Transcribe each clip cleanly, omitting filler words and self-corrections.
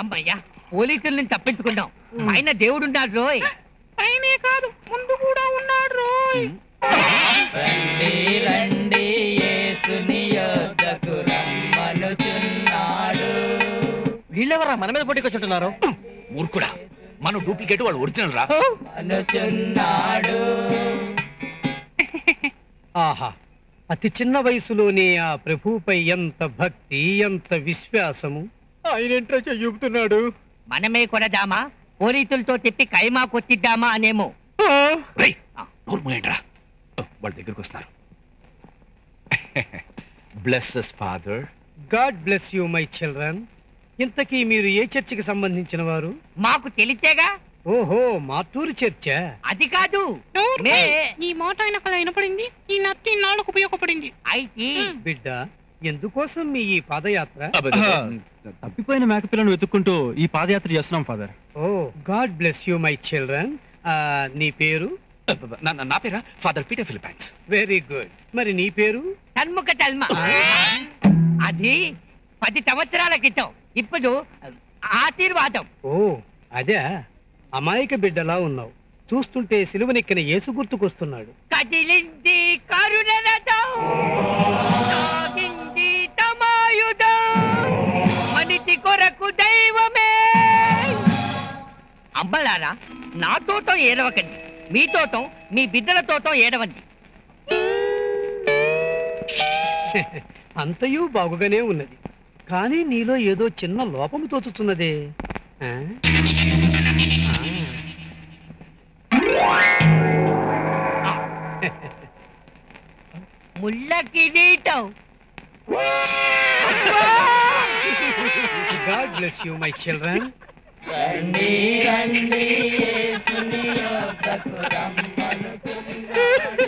అమ్మయ్యా పోలీసుల నుంచి తప్పించుకున్నాం. పైన దేవుడున్నాడు రోయ్. పైనే కాదు ముందు కూడా ఉన్నాడు రోయ్. రండి రండి యేసుని యొద్దకు రమ్మనుచున్నాడు. వీళ్ళెవరా మన మీద పోటీకొచ్చుంటున్నారు? మూర్ఖుడా, మనం డూప్లికేట్ వాళ్ళు ఒరిజినల్ రా. అనుచున్నాడు. ఆహా, అతి చిన్న వయసులోనే ఆ ప్రభువుపై ఎంత భక్తి, ఎంత విశ్వాసము. ఆయనేంట్రా చూపుతున్నాడు? మనమే కొడదామా, పోలీసులతో చెప్పి కైమా కొట్టిద్దామా అనేమో. నోరు మూయండి రా, వాళ్ళ దగ్గరకు వస్తున్నారు. Bless father. God bless you my children. ఇంతకీ మీరు ఏ చర్చికి సంబంధించిన వారు? మాకు తెలితేగా. ఓహో, మాటూరు చర్చ. అది కాదు. ఈ మాట ఆయన కల వినపడింది. ఈ నత్తి నాళ్ళకు ఉపయోగపడింది. అయితే బిడ్డ, ఎందుకోసం మీ ఈ పాదయాత్ర? తప్పిపోయిన మేకపిల్లను వెతుక్కుంటూ ఈ పాదయాత్ర చేస్తున్నాం father. Oh, God bless you my children. నీ పేరు? నా పేరా father Peter Philippines. Very good. మరి నీ పేరు? తన్ముఖ తల్మ. అది 10 సంవత్సరాల క్రితం. ఇప్పుడు ఆశీర్వాదం. ఓ అదే, అమాయక బిడ్డలా ఉన్నావు. చూస్తుంటే సిలువనెక్కిన యేసు గుర్తుకొస్తున్నాడు. కదిలింది కరుణరథం, సాగింది తమాయుధం, మనిషి కొరకు దైవమే. అమ్మలారా, నా తోటం ఏడవకండి, మీ తోటం మీ బిడ్డల తోటం ఏడవండి. అంతయూ బాగుగానే ఉన్నది, కానీ నీలో ఏదో చిన్న లోపము తోచుతున్నదే. ముళ్ళ కిరీటం. God bless you my children. రండి రండి యేసుని యొద్దకు రమ్మనుచున్నాడు.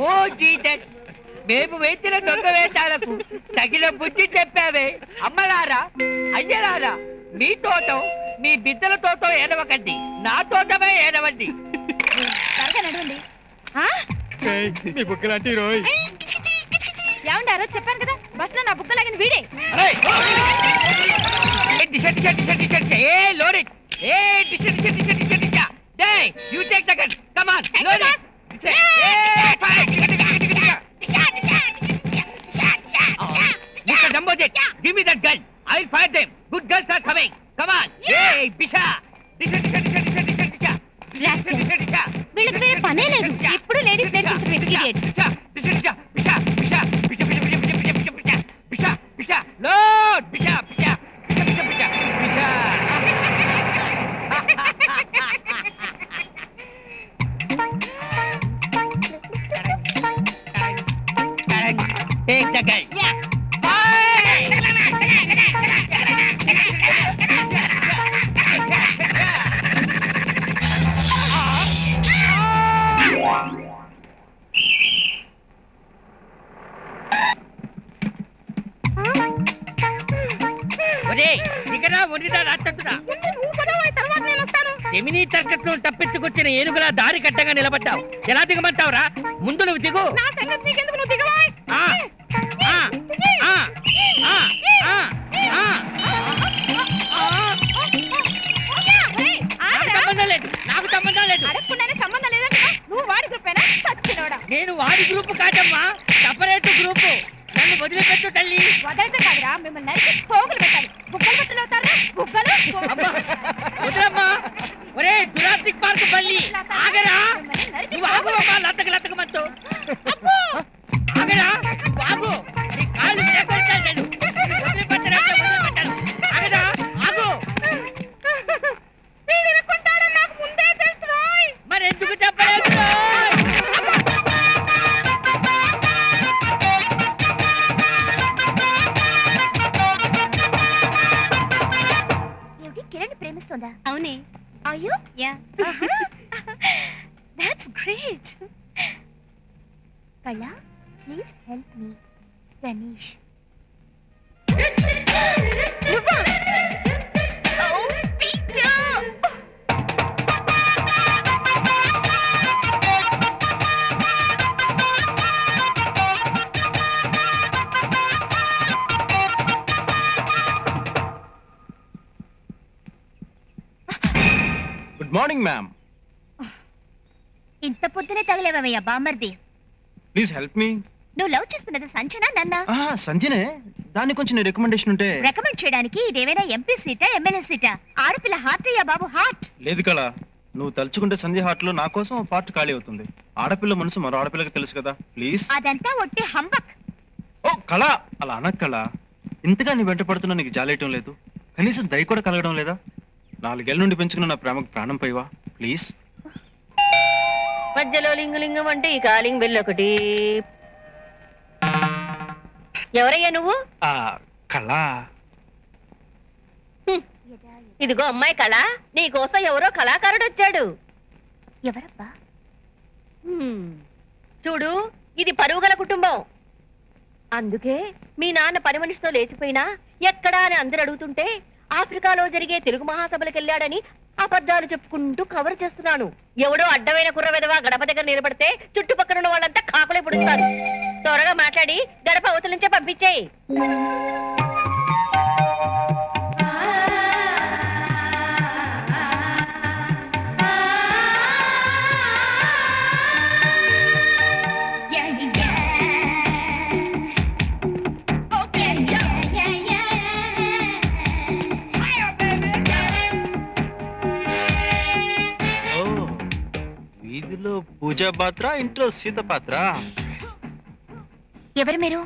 ఓ జీసస్, మేము వేసిన దొంగ వేషాలకు తగిన బుద్ధి చెప్పావే. అమ్మలారా, అయ్యలారా, మీ తోటం మీ బిడ్డల తోటం ఏడవకండి, నా తోటమే ఏడవండి. త్వరగా నడవండి. మీ బుక్కలాంటి రోయ్. ఏమంటారో చెప్పాను కదా, బస్ లో నా బుక్క లాగిన వీడే. You take the gun. Come on, load it. Mr. Dambojit, give me that gun. I'll fire them. Good girls are coming. Come on. Hey, Bisha. వీళ్ళకి వేరే పనే లేదు, ఇప్పుడు లేడీస్ నేర్పించడం. Load. Bisha. Take the gun. Yeah. జమినీ తరగతిలో తప్పించుకొచ్చిన ఏనుగులా దారి కట్టగా నిలబడ్డావు. ఎలా దిగమంటావురా? ముందు నువ్వు దిగు. నాకు సంబంధం లేదు. నేను వాడి గ్రూప్ కాదమ్మా, సపరేట్ గ్రూప్. నన్ను వదిలిపెట్టు తల్లి. వదలటం కాదురా, మిమ్మల్ని నరికి పోగులు పెట్టాలి. బుగ్గలు బట్టలు అవుతారా? బుగ్గలు వదలమ్మా. ఒరే జురాసిక్ పార్క్ బల్లి, ఆగరా. నువ్వు ఆగువమ్మా, లతకమంతో. ఆగరా, ఆగు. నీ కాళ్ళు చేకొడతాను నేను. వదిలిపెట్టనంటే వదిలిపెట్టాను. ఆగరా, ఆగు. మరి ఎందుకు చెప్పలేదు? కిరణ్ ప్రేమిస్తుందా? అవునే. అయ్యో యా. That's great. కళ, ప్లీజ్ హెల్ప్ మీ. గణేష్. నువ్వా? ఓ పీటర్. Good morning ma'am. ఇంత పొద్దునే తగలేవయ్యా బామర్ది. Please help me. నువ్వు లవ్ చేస్తున్నది సంచనా నన్నా? సంజనే. దానికి కొంచెం రికమెండేషన్ ఉంటే. రికమెండ్ చేయడానికి ఇదేమైనా ఎంపీ సీటా ఎమ్మెల్యే సీటా? ఆడపిల్ల హార్ట్ అయ్యా బాబు, హార్ట్. లేదు కళ, నువ్వు తలుచుకుంటే సంధ్య హార్ట్ లో నా కోసం పార్ట్ ఖాళీ అవుతుంది. ఆడపిల్ల మనసు మరో ఆడపిల్లకి తెలుసు కదా, ప్లీజ్. అదంతా ఒట్టి హంబక్. ఓ కళ, అలా అనక్ కళ. ఇంతగా నీ వెంట పడుతున్నా నీకు జాలేయటం లేదు, కనీసం దయ కూడా కలగడం లేదా? 4 ఏళ్ల నుండి పెంచుకున్న నా ప్రేమకు ప్రాణం పైవా, ప్లీజ్. మధ్యలో లింగులింగం అంటే ఈ కాలింగ్ బెల్ ఒకటి. ఎవరయ్యా నువ్వు? కళ. ఇదిగో అమ్మాయి కళ, నీ కోసం ఎవరో కళాకారుడు వచ్చాడు. ఎవరబ్బా? చూడు, ఇది పరువుగల కుటుంబం. అందుకే మీ నాన్న పని మనిషితో లేచిపోయినా ఎక్కడా అని అందరు అడుగుతుంటే ఆఫ్రికాలో జరిగే తెలుగు మహాసభలకు వెళ్ళాడని అబద్ధాలు చెప్పుకుంటూ కవర్ చేస్తున్నాను. ఎవడో అడ్డమైన కుర్రవెదవా గడప దగ్గర నిలబడితే చుట్టుపక్కల ఉన్న వాళ్ళంతా కాకులే పుడుస్తారు. త్వరగా మాట్లాడి గడప అవతల నుంచే పంపించేయి. వీధిలో పూజా పాత్ర, ఇంట్లో సీత పాత్ర. ఎవరు మీరు?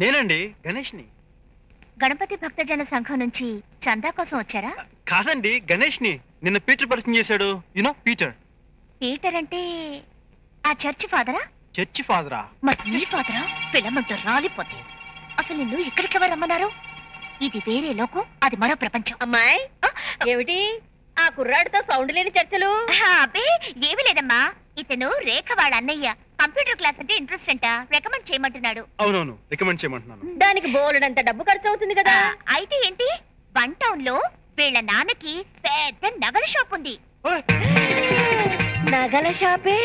నేనండి, గణేష్ని. గణపతి భక్తజన సంఘం నుంచి చందా కోసం వచ్చారా? కాదండి, గణేష్ని. నిన్న పీటర్ పరిచయం చేశాడు. You know Peter. పీటర్ అంటే ఆ చర్చి ఫాదరా? చర్చి ఫాదరా? మరి నీ ఫాదరా? పిల్లమంటూ రాలిపోతే అసలు నిన్ను ఇక్కడికి ఎవరు రమ్మన్నారు? ఇది వేరే లోకం, అది మరో ప్రపంచం. అమ్మాయి, ఏమిటి ఆ కుర్రాడితో సౌండ్ లేని చర్చలు? అబ్బే ఏమీ లేదమ్మా. ఇతను రేఖ వాళ్ళ అన్నయ్య. కంప్యూటర్ క్లాస్ అంటే ఇంట్రెస్ట్ అంట, రికమెండ్ చేయమంటున్నాడు. అవునవును, రికమెండ్ చేయమంటున్నాను. దానికి బోలెడంత డబ్బు ఖర్చు అవుతుంది కదా. అయితే ఏంటి, 1 టౌన్ లో వీళ్ళ నాన్నకి పెద్ద నగల షాప్ ఉంది. నగల షాపే?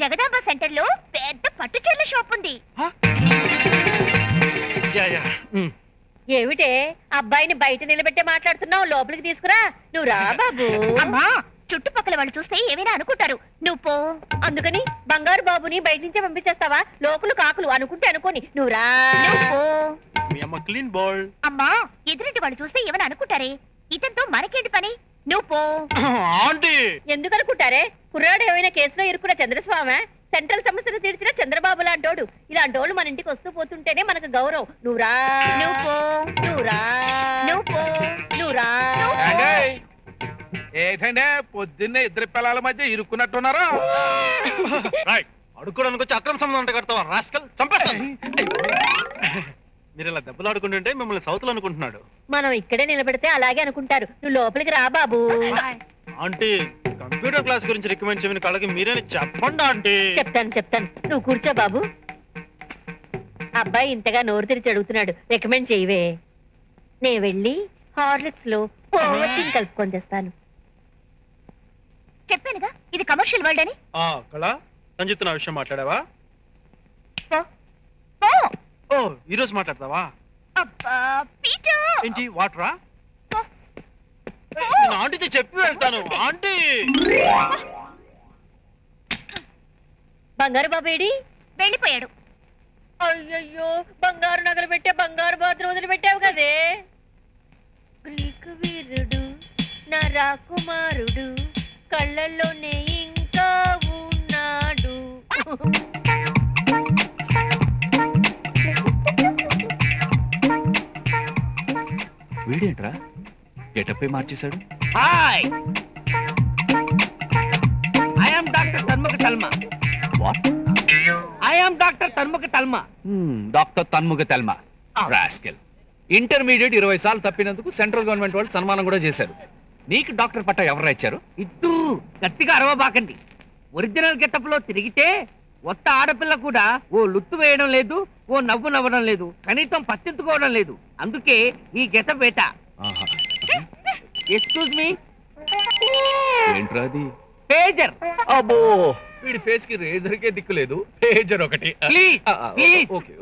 జగదాంబ సెంటర్ లో పెద్ద పట్టుచీరల షాప్ ఉంది. ఏమిటే అబ్బాయిని బయట నిలబెట్టే మాట్లాడుతున్నావు? లోపలికి తీసుకురా. నువ్వు రా బాబు. అమ్మా, చుట్టుపక్కల వాళ్ళు చూస్తే ఏమైనా అనుకుంటారు, నువ్వు పో. అందుకని బంగారు బాబుని బయట నుంచే పంపించేస్తావా? లోకులు కాకులు అనుకుంటే అనుకోని, నువ్వు రా. అమ్మా, ఎదురింటి వాళ్ళు చూస్తే ఏమైనా అనుకుంటారే, ఇతనితో మనకేంటి పని, నువ్వు పో. ఎందుకు అనుకుంటారే? కుర్రాడు ఏమైనా కేసులో ఇరుక్కున్న చంద్రస్వామి, సెంట్రల్ సమస్యలు తీర్చిన చంద్రబాబు లాంటోడు. ఇలాంటోళ్ళు మన ఇంటికి వస్తూ పోతుంటేనే మనకు గౌరవం. నువ్వు రా. నువ్వు పో. నువ్వు రా. నువ్వు పో. నువ్వు రా. ఏంటంటే పొద్దున్నే ఇద్దరు పిల్లల మధ్య ఇరుక్కున్నట్టున్నారా? అడుక్కోడానికి వచ్చి అక్రమ సంబంధం కడతావా రాస్కల్? చంపేస్తాను. మీరు ఇలా దెబ్బలు ఆడుకుంటుంటే మిమ్మల్ని సౌతులు అనుకుంటున్నాడు. మనం ఇక్కడే నిలబెడితే అలాగే అనుకుంటారు. నువ్వు లోపలికి రా బాబు. ఆంటీ, కంప్యూటర్ క్లాస్ గురించి రికమెండ్ చేయమని కళ్ళకి మీరేనే చెప్పండి ఆంటీ. చెప్తాను. నువ్వు కూర్చో బాబు. అబ్బాయి ఇంతగా నోరు తెరిచి అడుగుతున్నాడు, రికమెండ్ చేయవే. నే వెళ్ళి హార్లిక్స్ లో ఓవల్టీన్ కలుపుకొని తెస్తాను. చెప్పానుగా ఇది కమర్షియల్ వరల్డ్ అని. కళ, సంజిత్ నా విషయం మాట్లాడావా? పో. ఓ, ఈ రోజు మాట్లాడతావా? అబ్బా పీటర్. ఏంటి వాటరా? ఆంటీతో చెప్పి వెళ్తాను. ఆంటీ, బంగారు బాబేడి? వెళ్ళిపోయాడు. అయ్యయ్యో, బంగారు నగలు పెట్టే బంగారు బాతులు వదిలిపెట్టావు కదే. గ్రీకు వీరుడు నా రాకుమారుడు, కళ్ళల్లోనే ఇంకా ఉన్నాడు. వీడేంట్రా గెటప్పే మార్చేశాడు? Hi, I am doctor Tanmukha Talma. What? I am doctor Tanmukha Talma. Doctor Tanmukha Talma rascal. Intermediate 20 సార్లు తప్పినందుకు సెంట్రల్ గవర్నమెంట్ వాళ్ళు సన్మానం కూడా చేశారు. నీకు డాక్టర్ పట్టా ఎవరు ఇచ్చారు? ఇద్దు గట్టిగా అరవబాకండి. ఒరిజినల్ గెటప్ లో తిరిగితే ఒక్క ఆడపిల్ల కూడా ఓ లుత్తు వేయడం లేదు, ఓ నవ్వు నవ్వడం లేదు, కనీసం పత్తించుకోవడం లేదు. అందుకే ఈ గెటప్ వేట. Excuse me. ఏంట్రా అది? పేజర్. అబ్బో, వీడి ఫేస్ కి రేజర్ కే దిక్కు లేదు, పేజర్ ఒకటి. Please please. ఓకే.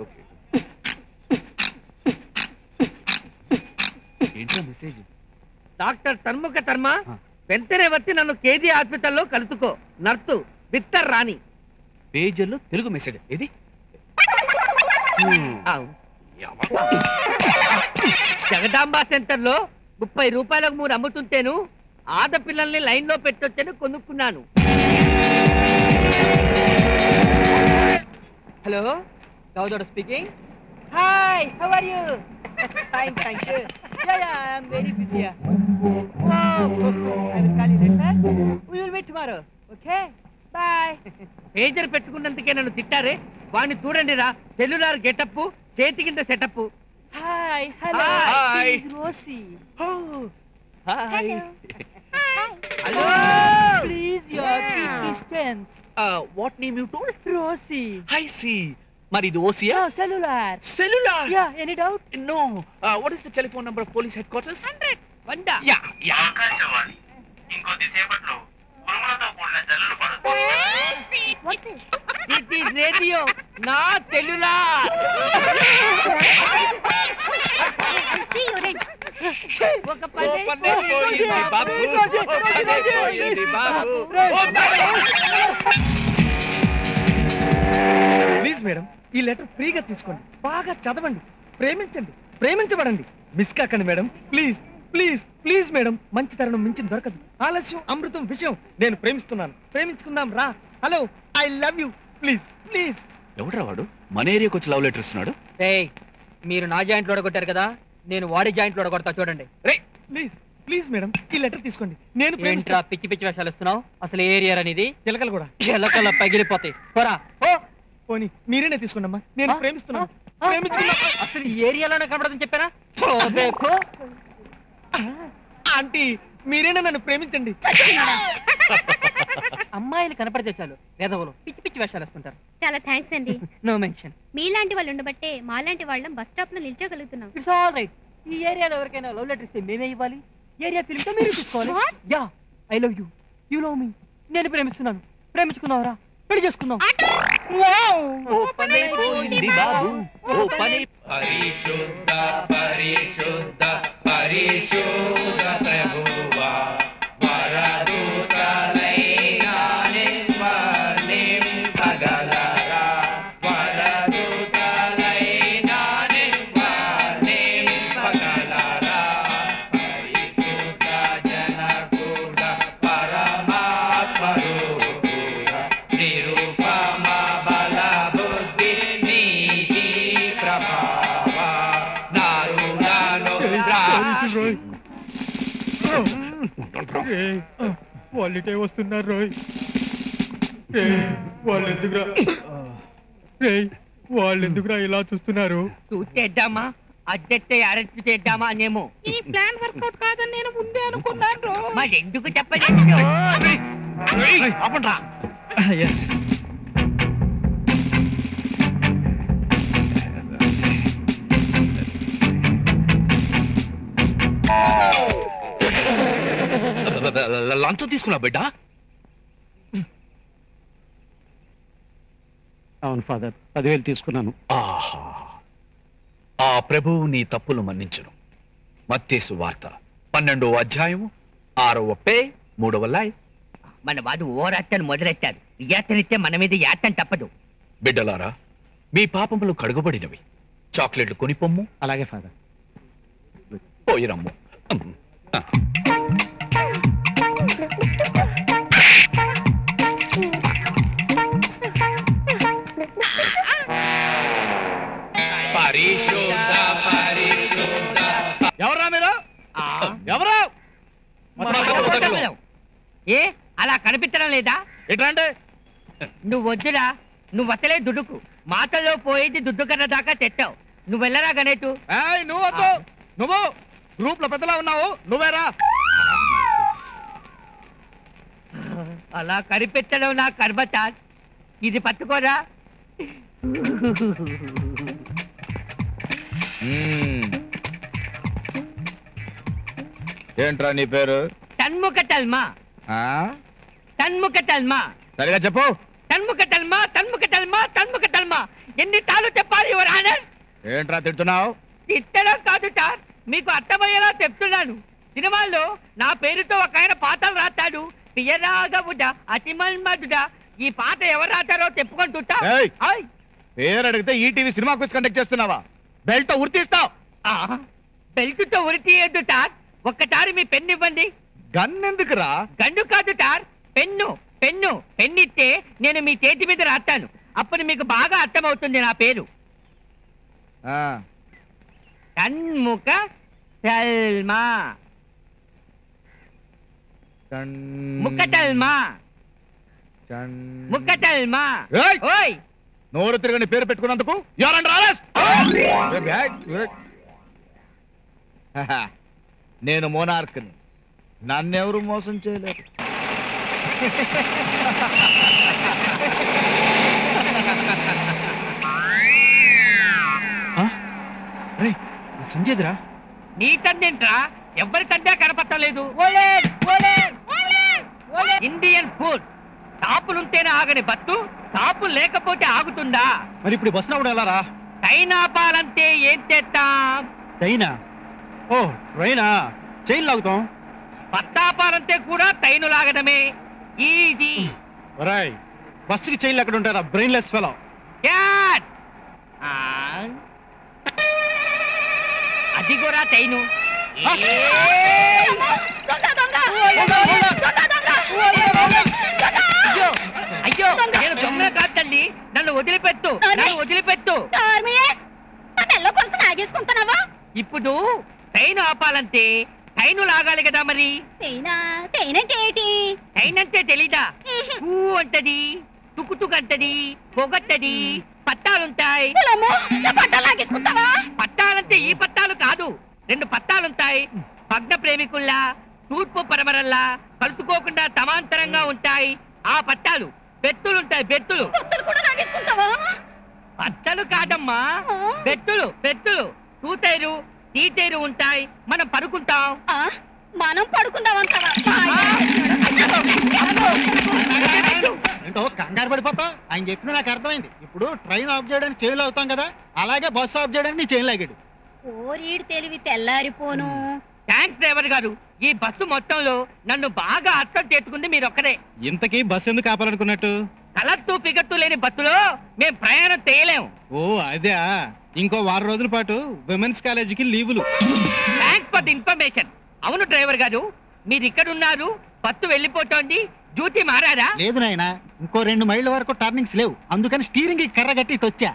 ఏంట్రా మెసేజ్? డాక్టర్ తన్ముఖ తర్మ వెంటనే వచ్చి నన్ను కేజీ హాస్పిటల్లో కలుసుకో. నర్సు బిత్తర్ రాణి. పేజీల్లో తెలుగు మెసేజ్ ఇది. జగదాంబ సెంటర్ లో 30 రూపాయలకు 3 అమ్ముతుంటేను ఆడపిల్లల్ని లైన్ లో పెట్టొచ్చని కొనుక్కున్నాను. హలో, గౌదోడ speaking. Hi, how are you? Fine, thank you. Yeah I am very busy. Oh I will call you later. We will meet tomorrow. Okay, bye. Pager పెట్టుకున్నందుకే నన్ను తిట్టారే. వాడిని చూడండి రా, సెల్యులార్ గెటప్, చేతి కింద setup. Hi, hello, hi Rosie. Hi. Hello, please your distance. What name you told? Rosie. I see. మరి ఇది ఓసియా? Cellular. Cellular? Yeah, any doubt? No. What is the telephone number of police head quarters? 100. Yeah yeah. It is radio, not cellular. ఒక పని పోయింది బాబు. పోయింది బాబు. Please madam, ఈ letter ఫ్రీగా తీసుకోండి, బాగా చదవండి, ప్రేమించండి, ప్రేమించబడండి. మిస్ కాకండి madam, please please please madam. మంచి తరుణం మించింది దొరకదు. ఆలస్యం అమృతం విషయం. నేను ప్రేమిస్తున్నాను, ప్రేమించుకుందాం రా. Hello, I love you. Please please. ఎవడ్రా వాడు మన ఏరియాకి వచ్చి లవ్ లెటర్ ఇస్తున్నాడు? ఏయ్, మీరు నా జాయింట్ లో కొట్టారు కదా, నేను వాడి జాయింట్ లో కొడతా చూడండి. రే ప్లీజ్ ప్లీజ్ మేడం, ఈ లెటర్ తీసుకోండి. నేను ఏంట్రా పిచ్చి పిచ్చి వేషాలు ఇస్తున్నావు? అసలు ఏరియా అనేది చిలకలు కూడా చిలకల పగిలిపోతాయి. పోరా ఓ. పోనీ మీరేనే తీసుకోండమ్మా. నేను ప్రేమిస్తున్నాను, ప్రేమించుకున్నా. అసలు ఈ ఏరియాలోనే కనబడదని చెప్పారా? ఆంటీ, మీరేనా నన్ను ప్రేమించండి. అమ్మాయిలు కనపడితే చాలు వేదవులు పిచ్చి పిచ్చి వేషాలు వేస్తుంటారు. చాలా థ్యాంక్స్ అండి. No mention. మీలాంటి వాళ్ళు ఉండబట్టే మాలాంటి వాళ్ళం బస్ స్టాప్ లో నిల్చోగలుగుతున్నాం. It's all right. ఈ ఏరియాలో ఎవరికైనా లవ్ లెటర్ ఇస్తే మేమే ఇవ్వాలి. ఏరియా ఫిల్మ్ తో మీరు తీసుకోవాలి. Yeah, I love you, you love మీ. నేను ప్రేమిస్తున్నాను, ప్రేమించుకుందాంరా, పెళ్లి చేసుకుందాం. ఓ పని పోయింది బాబు. ఓ పని. పరిశుద్ధ పరిశుద్ధ పరిశుద్ధ ప్రభువా, వరదూతలైనా నింపగలరా, వరదూతలైనా నింపగలరా, పరిశుద్ధ జనకుడ పరమాత్మరూపుడ, నిరుపమ బల బుద్ధి నీతి ప్రభావ, నారులను వాళ్ళిటే వస్తున్నారు రోయ్. వాళ్ళెందుకురా ఇలా చూస్తున్నారు? చేద్దామా, అడ్జెక్ట్ అరెస్ట్ చేద్దామా అనేమో. ఈ ప్లాన్ వర్కౌట్ కాదని నేను ముందే అనుకున్నాను. మరి ఎందుకు చెప్పలేదు? లంచం తీసుకున్నా బిడ్డ? అవును ఫాదర్, 10,000 తీసుకున్నాను. ఆహా, ఆ ప్రభువు నీ తప్పులు మన్నించును. మత్తయి వార్త 12వ అధ్యాయము 6వ పే 3వ లై. మన వాడు ఓరాటను మొదలెట్టారు. యాతనిస్తే మన మీద యాతన తప్పదు. బిడ్డలారా, మీ పాపములు కడుగబడినవి. చాక్లెట్లు కొనిపొమ్ము. అలాగే ఫాదర్. పోయిరమ్ము. పరిశుద్ధ పరిశుద్ధ. ఎవరా మీరు? ఎవరు? ఏ అలా కనిపించడం లేదా? ఎట్లంటే నువ్వు వద్దురా, నువ్వు వస్తలే దుడ్డుకు. మాటల్లో పోయేది దుడ్డు కన్నా దాకా తెచ్చావు. నువ్వు వెళ్ళరా గణేటు. నువ్వు వద్దు. నువ్వు గ్రూప్ లో పెద్దలా ఉన్నావు, నువ్వేరా. అలా కనిపించడం నా కర్మత. ఇది పట్టుకోరా. ఏంట్రా నీ పేరు? తన్ముఖ తల్మా. తన్ముఖ తల్మా. సరిగా చెప్పు. తన్ముఖ తల్మా, తన్ముఖ తల్మా, తన్ముఖ తల్మా. ఎన్ని తాళ్ళు చెప్పాలి యువర్ ఆనర్? ఏంట్రా తిడుతున్నావు? తిట్టడం కాదు సార్, మీకు అర్థమయ్యేలా చెప్తున్నాను. సినిమాల్లో నా పేరుతో ఒక ఆయన పాటలు రాస్తాడు. పియరాగబుడ్డ అతిమన్మధుడ. ఈ పాట ఎవరు రాస్తారో చెప్పుకుంటుంటా. పేరు అడిగితే ఈటీవీ సినిమా క్విజ్ కండక్ట్ చేస్తున్నావా? బెల్ట్ ఉరితీస్తావు. బెల్ట్ తో ఉరి తీయద్దు సార్. ఒక్కసారి మీ పెన్ను ఇవ్వండి. గన్ ఎందుకురా? గన్ను కాదు సార్, పెన్ను. పెన్ను ఇస్తే నేను మీ చేతి మీద రాస్తాను. అప్పుడు మీకు బాగా అర్థమవుతుంది నా పేరు. షణ్ముఖ శర్మ. ముక్కటల్మా. ఓయ్ నోరు తిరగని పేరు పెట్టుకున్నందుకు నేను మోనార్క్ని. నన్నెవరు మోసం చేయలేరు. సంజయ్దిరా. నీ తండ్రింట్రా, ఎవరి తండ్రి కనపట్టలేదు. Indian food. తాపులుంటేనే ఆగని బత్తు, తాపు లేకపోతే ఆగుతుందా? మరి ఇప్పుడు బస్ రావడం ఎలా రా? ట్రైన్ ఆపాలంటే ఏం చేస్తాం? ట్రైనా? ఓ ట్రైనా, చైన్ లాగుతాం. పత్తాపాలంటే కూడా ట్రైన్ లాగడమే. ఈజీ. బస్సుకి చైన్లు ఎక్కడ ఉంటారా? Brainless fellow. అది కూడా ట్రైను. అయ్యో నేను దొంగ కాదు తల్లి. నన్ను వదిలిపెట్టు. ఇప్పుడు ట్రైన్ ఆపాలంటే ట్రైన్ లాగాలి కదా. మరి ట్రైన్ అంటే తెలీదా? పూ అంటది, తుకుతుకు అంటది, పొగట్టది, పట్టాలుంటాయి. పట్టాలంటే ఈ పట్టాలు కాదు, 2 పట్టాలుంటాయి. భగ్న ప్రేమికుల్లా, తూర్పు పరమరల్లా కలుసుకోకుండా సమాంతరంగా ఉంటాయి. ఆ పట్టాలు బెత్తులుంటాయి. బెత్తులు పట్టాలు కాదమ్మా, బెత్తులు. తూతైరు తీతైరు ఉంటాయి. మనం పడుకుంటాం. ఏంటో కంగారు పడిపోతావు. ఆయన చెప్పింది నాకు అర్థమైంది. ఇప్పుడు ట్రైన్ ఆఫ్ చేయడానికి చైన్లు అవుతాం కదా, అలాగే బస్సు ఆఫ్ చేయడానికి నీ చైన్ లాగాడు. ఓరీడు తెలివి తెల్లారిపోను. థ్యాంక్స్ డ్రైవర్ గారు. ఈ బస్సు మొత్తంలో నన్ను బాగా అర్థం చేసుకుంది మీరు ఒక్కరే. ఇంతకీ బస్సు ఎందుకు ఆపాలనుకున్నట్టు? కలర్తూ ఫిగర్తూ లేని బస్సులో మేము ప్రయాణం చేయలేము. ఓ అదే. ఇంకో 6 రోజుల పాటు విమెన్స్ కాలేజీకి లీవులు. Thanks for the information. అవును డ్రైవర్ గారు, మీరు ఇక్కడ ఉన్నారు, బస్సు వెళ్ళిపోతోంది. డ్యూటీ మారారా? లేదు నాయనా, ఇంకో 2 మైళ్ళ వరకు టర్నింగ్స్ లేవు. అందుకని స్టీరింగ్ కర్ర కట్టి ఇటు వచ్చా.